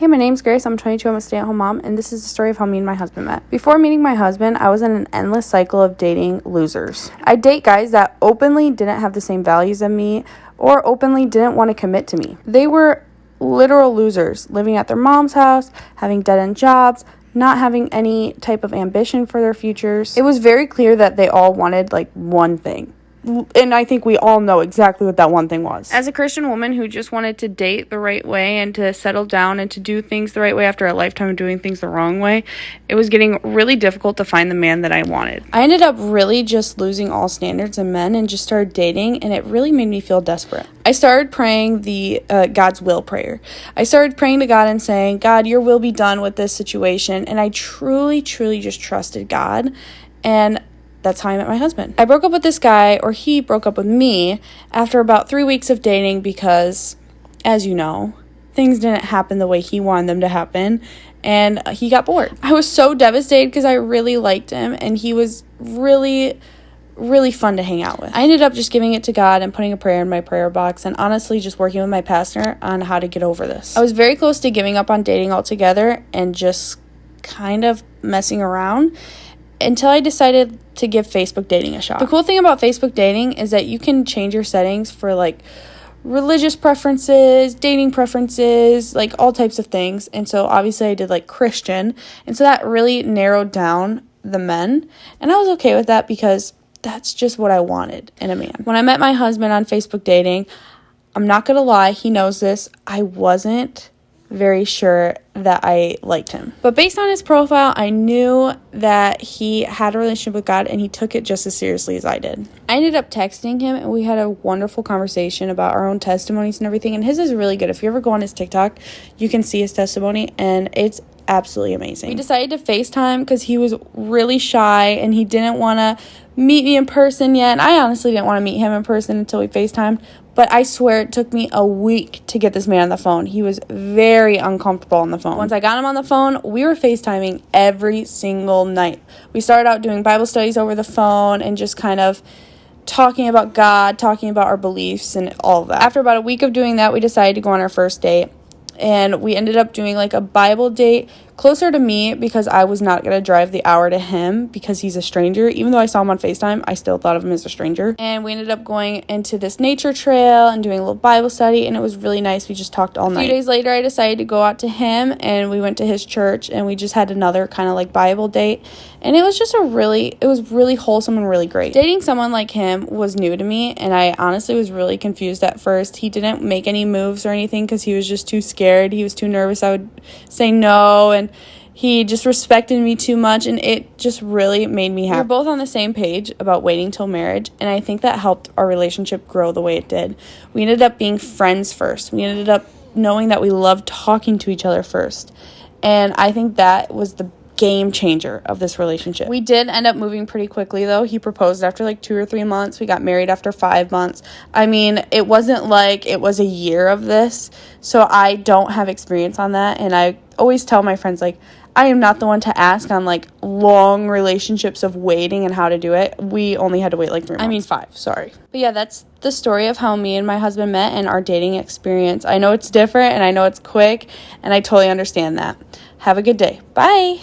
Hey, my name's Grace. I'm 22. I'm a stay-at-home mom, and this is the story of how me and my husband met. Before meeting my husband, I was in an endless cycle of dating losers. I date guys that openly didn't have the same values as me or openly didn't want to commit to me. They were literal losers, living at their mom's house, having dead-end jobs, not having any type of ambition for their futures. It was very clear that they all wanted one thing. And I think we all know exactly what that one thing was. As a Christian woman who just wanted to date the right way and to settle down and to do things the right way after a lifetime of doing things the wrong way, it was getting really difficult to find the man that I wanted. I ended up really just losing all standards in men and just started dating, and it really made me feel desperate. I started praying the God's will prayer. I started praying to God and saying, God, your will be done with this situation. And I truly, truly just trusted God. And that's how I met my husband. I broke up with this guy, or he broke up with me, after about 3 weeks of dating because, as you know, things didn't happen the way he wanted them to happen, and he got bored. I was so devastated because I really liked him, and he was really fun to hang out with. I ended up just giving it to God and putting a prayer in my prayer box and honestly just working with my pastor on how to get over this. I was very close to giving up on dating altogether and just kind of messing around until I decided to give Facebook dating a shot. The cool thing about Facebook dating is that you can change your settings for religious preferences, dating preferences, all types of things. And so obviously I did Christian. And so that really narrowed down the men. And I was okay with that because that's just what I wanted in a man. When I met my husband on Facebook dating, I'm not going to lie, he knows this, I wasn't very sure that I liked him. But based on his profile, I knew that he had a relationship with God and he took it just as seriously as I did. I ended up texting him and we had a wonderful conversation about our own testimonies and everything. And his is really good. If you ever go on his TikTok, you can see his testimony and it's absolutely amazing. We decided to FaceTime because he was really shy and he didn't want to meet me in person yet. And I honestly didn't want to meet him in person until we FaceTimed. But I swear it took me a week to get this man on the phone. He was very uncomfortable on the phone. Once I got him on the phone, we were FaceTiming every single night. We started out doing Bible studies over the phone and just kind of talking about God, talking about our beliefs and all of that. After about a week of doing that, we decided to go on our first date. And we ended up doing a Bible date closer to me because I was not going to drive the hour to him because he's a stranger. Even though I saw him on FaceTime, I still thought of him as a stranger. And we ended up going into this nature trail and doing a little Bible study, and it was really nice. We just talked all night. A few days later, I decided to go out to him, and we went to his church, and we just had another kind of Bible date. And it was just it was really wholesome and really great. Dating someone like him was new to me, and I honestly was really confused at first. He didn't make any moves or anything because he was just too scared. He was too nervous. I would say no, and he just respected me too much, and it just really made me happy. We were both on the same page about waiting till marriage, and I think that helped our relationship grow the way it did. We ended up being friends first. We ended up knowing that we loved talking to each other first, and I think that was the game changer of this relationship. We did end up moving pretty quickly though. He proposed after 2 or 3 months. We got married after 5 months. I mean, it wasn't it was a year of this, so I don't have experience on that, and I always tell my friends I am not the one to ask on long relationships of waiting and how to do it. We only had to wait 3 months. I mean 5, sorry. But yeah, that's the story of how me and my husband met and our dating experience. I know it's different and I know it's quick, and I totally understand that. Have a good day. Bye.